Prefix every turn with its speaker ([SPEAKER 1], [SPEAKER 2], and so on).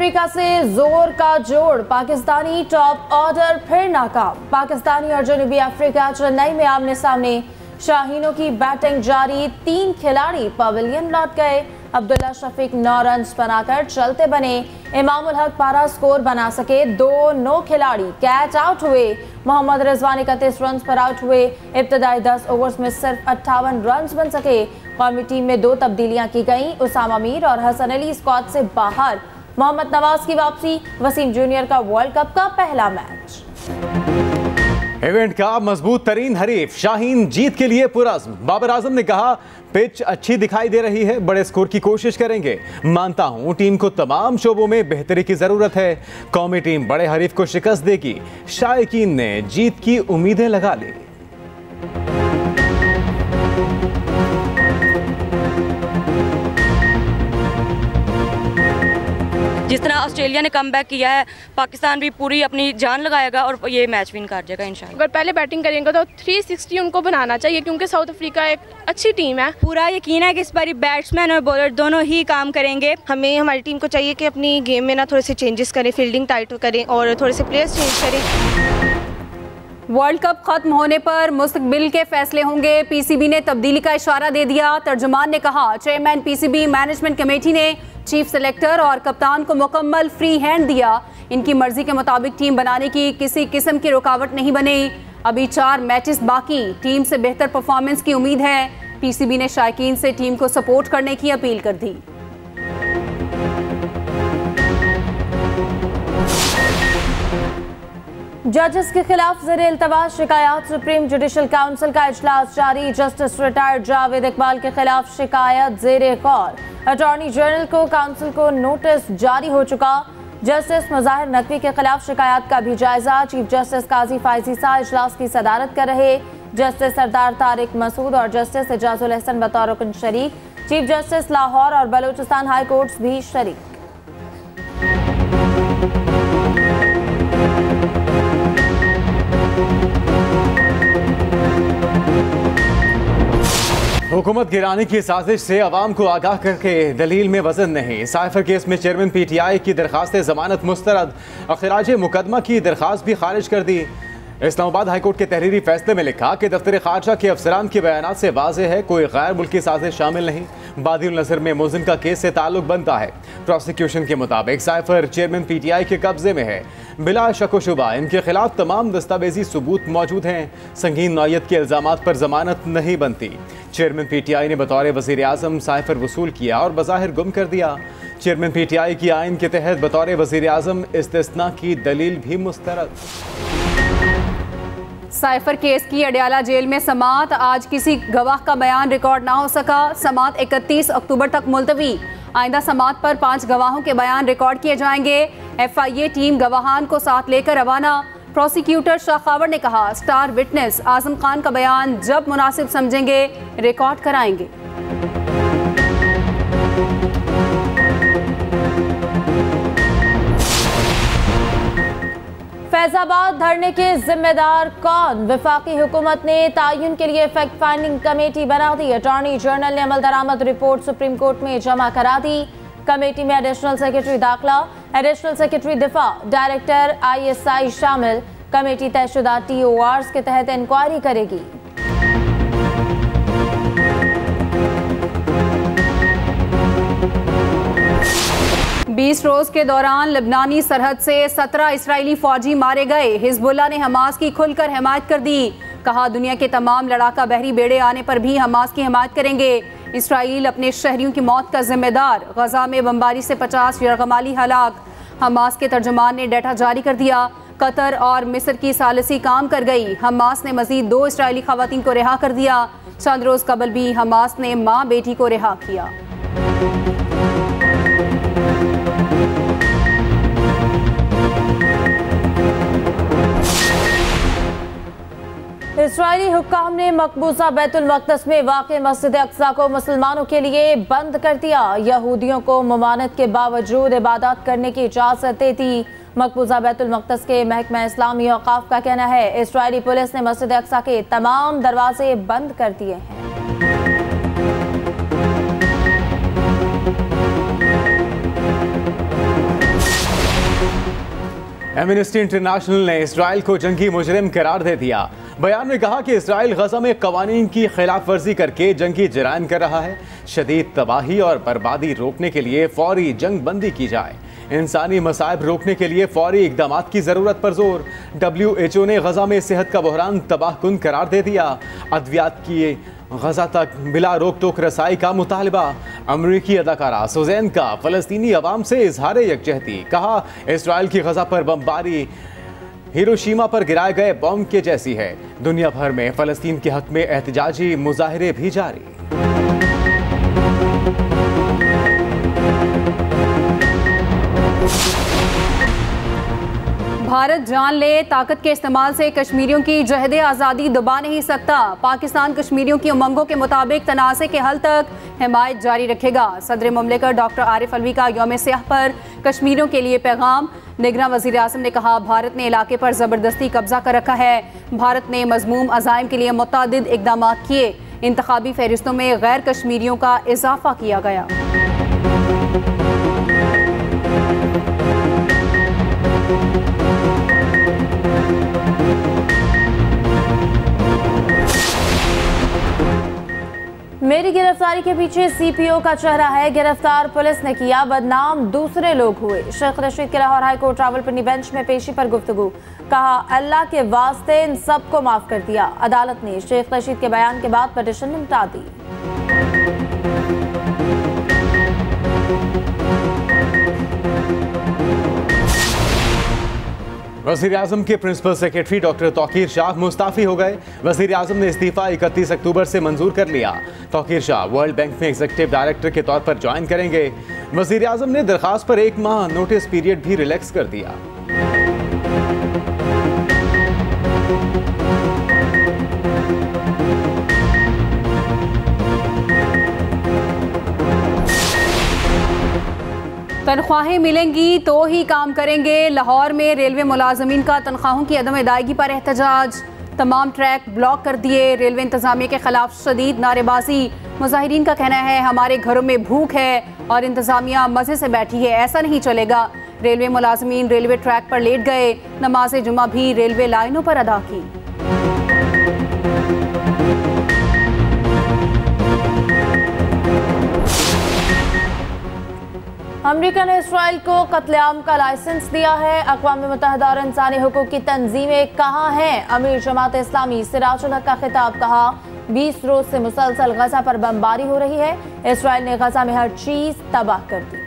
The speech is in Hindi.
[SPEAKER 1] अफ्रीका से जोर का जोड़, पाकिस्तानी टॉप ऑर्डर फिर नाकाम। पाकिस्तानी और जनूबी अफ्रीका चेन्नई में आमने सामने, शाहीनों की बैटिंग जारी, 3 खिलाड़ी पवेलियन लौट गए। अब्दुल्ला शफीक 9 रन बनाकर चलते बने, इमाम उल हक 12 स्कोर बना सके, 2 खिलाड़ी कैच आउट हुए। मोहम्मद रिजवान 31 रन पर आउट हुए। इब्तदाई 10 ओवर्स में सिर्फ 58 रन बन सके। कौमी टीम में 2 तब्दीलियां की गईं, उसामा मीर और हसन अली स्क्वाड से बाहर। मोहम्मद नवाज की वापसी, वसीम जूनियर का वर्ल्ड कप का पहला मैच।
[SPEAKER 2] इवेंट का मजबूत तरीन हरीफ शाहीन जीत के लिए पुरज़्म। बाबर आजम ने कहा, पिच अच्छी दिखाई दे रही है, बड़े स्कोर की कोशिश करेंगे। मानता हूं टीम को तमाम शोबों में बेहतरी की जरूरत है। कौमी टीम बड़े हरीफ को शिकस्त देगी। शायकीन ने जीत की उम्मीदें लगा ली।
[SPEAKER 3] जिस तरह ऑस्ट्रेलिया ने कमबैक किया है, पाकिस्तान भी पूरी अपनी जान लगाएगा और ये मैच विन कर जाएगा इंशाल्लाह।
[SPEAKER 4] अगर पहले बैटिंग करेंगे तो 360 उनको बनाना चाहिए, क्योंकि साउथ अफ्रीका एक अच्छी टीम है।
[SPEAKER 3] पूरा यकीन है कि इस बार बैट्समैन और बॉलर दोनों ही काम करेंगे।
[SPEAKER 5] हमें हमारी टीम को चाहिए कि अपनी गेम में ना थोड़े से चेंजेस करें, फील्डिंग टाइट करें और थोड़े से प्लेयर्स चेंज करें।
[SPEAKER 1] वर्ल्ड कप खत्म होने पर मुस्तकबिल के फैसले होंगे, पीसीबी ने तब्दीली का इशारा दे दिया। तर्जुमान ने कहा, चेयरमैन पीसीबी मैनेजमेंट कमेटी ने चीफ सेलेक्टर और कप्तान को मुकम्मल फ्री हैंड दिया। इनकी मर्जी के मुताबिक टीम बनाने की किसी किस्म की रुकावट नहीं बनी। अभी 4 मैचेस बाकी, टीम से बेहतर परफॉर्मेंस की उम्मीद है। पीसीबी ने शायकीन से टीम को सपोर्ट करने की अपील कर दी। जजेस के खिलाफ ज़ेर इल्तवा शिकायत, सुप्रीम जुडिशल काउंसिल का इजलास जारी। जस्टिस रिटायर्ड जावेद इकबाल के खिलाफ शिकायत ज़ेर गौर। अटॉर्नी जनरल को काउंसिल को नोटिस जारी हो चुका। जस्टिस मुज़ाहिर नकवी के खिलाफ शिकायत का भी जायजा। चीफ जस्टिस काजी फायजी शाह इजलास की सदारत कर रहे। जस्टिस सरदार तारिक मसूद और जस्टिस एजाजुल अहसन बतौर रुकन शरीक। चीफ जस्टिस लाहौर और बलूचिस्तान हाई कोर्ट्स भी शरीक।
[SPEAKER 2] हुकूमत गिराने की साजिश से अवाम को आगाह करके दलील में वजन नहीं। साइफर केस में चेयरमैन पीटीआई की दरखास्त जमानत मुस्तरद, अखराज मुकदमा की दरखास्त भी खारिज कर दी। इस्लामाबाद हाईकोर्ट के तहरीरी फैसले में लिखा कि दफ्तर खारजा के अफसरान के बयानात से वाज़ेह है कोई गैर मुल्की साजिश शामिल नहीं। बादिउल नज़र में मुल्ज़िम का केस से ताल्लुक बनता है। प्रोसिक्यूशन के मुताबिक साइफर चेयरमैन पीटीआई के कब्जे में है। बिला शक व शुबा इनके खिलाफ तमाम दस्तावेजी सबूत मौजूद हैं। संगीन नौयत के इल्ज़ामात पर जमानत नहीं बनती। चेयरमैन पीटीआई ने बतौर वज़ीर आज़म साइफर वसूल किया और बज़ाहिर गुम कर दिया। चेयरमैन पीटीआई की आइन के तहत बतौर वज़ीर आज़म इस्तिस्ना की दलील भी मुस्तरद।
[SPEAKER 1] साइफर केस की अडयाला जेल में समाअत, आज किसी गवाह का बयान रिकॉर्ड ना हो सका। समाअत 31 अक्टूबर तक मुलतवी। आइंदा समाअत पर 5 गवाहों के बयान रिकॉर्ड किए जाएंगे। FIA टीम गवाहान को साथ लेकर रवाना। प्रोसिक्यूटर शाखावर ने कहा, स्टार विटनेस आजम खान का बयान जब मुनासिब समझेंगे रिकॉर्ड कराएंगे। फैजाबाद धरने के जिम्मेदार कौन? वफाकी हुकूमत ने तायुन के लिए फैक्ट फाइंडिंग कमेटी बना दी। अटॉर्नी जनरल ने अमल दरामद रिपोर्ट सुप्रीम कोर्ट में जमा करा दी। कमेटी में एडिशनल सेक्रेटरी दाखिला, एडिशनल सेक्रेटरी दिफा, डायरेक्टर ISI शामिल। कमेटी तयशुदा TORs के तहत इंक्वायरी करेगी। बीस रोज के दौरान लबनानी सरहद से 17 इसराइली फौजी मारे गए। हिजबुल्लाह ने हमास की खुलकर हिमायत कर दी। कहा, दुनिया के तमाम लड़ाका बहरी बेड़े आने पर भी हमास की हिमायत करेंगे। इसराइल अपने शहरियों की मौत का जिम्मेदार। गजा में बमबारी से 50 यरगमाली हलाक। हमास के तर्जुमान ने डेटा जारी कर दिया। कतर और मिस्र की सालिसी काम कर गई। हमास ने मजीद 2 इसराइली खवातीन को रिहा कर दिया। चंद रोज कबल भी हमास ने माँ बेटी को रिहा किया। इस्राइली हुक्काम ने मकबूजा बैतुल मक़दस में वाक़े मस्जिद अक्सा को मुसलमानों के लिए बंद कर दिया। यहूदियों को ममानत के बावजूद इबादत करने की इजाज़त दे दी। मकबूजा बैतुल मक़दस के महकमा इस्लामी औक़ाफ़ का कहना है, इस्राइली पुलिस ने मस्जिद अक्सा के तमाम दरवाजे बंद कर दिए हैं।
[SPEAKER 2] एमनेस्टी इंटरनेशनल ने इसराइल को जंगी मुजरिम करार दे दिया। बयान में कहा कि इसराइल गजा में कवानीन की खिलाफ वर्जी करके जंगी जराइम कर रहा है। शदीद तबाही और बर्बादी रोकने के लिए फौरी जंग बंदी की जाए। इंसानी मसाइब रोकने के लिए फौरी इकदाम की ज़रूरत पर जोर। WHO ने गजा में सेहत का बहरान तबाहकुन करार दे दिया। अद्वियात की गजा तक बिला रोक टोक रसाई का मुतालबा। अमरीकी अदाकारा सुजैन का फ़लस्तीनी अवाम से इजहार यकजहती। कहा इसराइल की गजा पर बमबारी हिरोशिमा पर गिराए गए बम के जैसी है। दुनिया भर में फ़लस्तीन के हक में एहतजाजी मुजाहिरे भी जारी।
[SPEAKER 6] भारत जान ले ताकत के इस्तेमाल से कश्मीरियों की जहद आज़ादी दबा नहीं सकता। पाकिस्तान कश्मीरियों की उमंगों के मुताबिक तनाज़े के हल तक हिमायत जारी रखेगा। सदर मुमलिकत डॉक्टर आरिफ अलवी का यौम सियाह पर कश्मीरियों के लिए पैगाम। निगरान वज़ीर आज़म ने कहा भारत ने इलाके पर ज़बरदस्ती कब्जा कर रखा है। भारत ने मज़मूम अज़ाइम के लिए मुतअद्दिद इक़दाम किए। इंतखाबी फहरिस्तों में गैर कश्मीरियों का इजाफा किया गया।
[SPEAKER 1] मेरी गिरफ्तारी के पीछे CPO का चेहरा है। गिरफ्तार पुलिस ने किया बदनाम, दूसरे लोग हुए। शेख रशीद के Lahore high court Rawalpindi bench में पेशी पर गुफ्तगू। कहा अल्लाह के वास्ते इन सबको माफ कर दिया। अदालत ने शेख रशीद के बयान के बाद पिटीशन निपटा दी।
[SPEAKER 2] वज़ीर आज़म के principal secretary doctor Tauqeer Shah Mustafi हो गए। वज़ीर आज़म ने इस्तीफ़ा 31 अक्टूबर से मंजूर कर लिया। तौकीर शाह वर्ल्ड बैंक में एग्जीक्यूटिव डायरेक्टर के तौर पर ज्वाइन करेंगे। वज़ीर आज़म ने दरख्वास्त पर 1 माह नोटिस पीरियड भी रिलैक्स कर दिया।
[SPEAKER 6] तनख्वाहें मिलेंगी तो ही काम करेंगे। लाहौर में रेलवे मुलाजमीन का तनख्वाहों की अदम अदायगी पर एहतजाज। तमाम ट्रैक ब्लॉक कर दिए। रेलवे इंतजामिया के खिलाफ शदीद नारेबाजी। मुजाहिरीन का कहना है हमारे घरों में भूख है और इंतजामिया मजे से बैठी है, ऐसा नहीं चलेगा। रेलवे मुलाजमीन रेलवे ट्रैक पर लेट गए। नमाज जुमा भी रेलवे लाइनों पर अदा की।
[SPEAKER 1] अमेरिका ने इसराइल को कत्लेआम का लाइसेंस दिया है। अक़वाम मुत्तहिदा और इंसानी हुकूक की तंजीमें कहाँ हैं? अमीर जमात इस्लामी सिराजुल हक का खिताब। कहा 20 रोज से मुसलसल गजा पर बमबारी हो रही है। इसराइल ने गजा में हर चीज तबाह कर दी।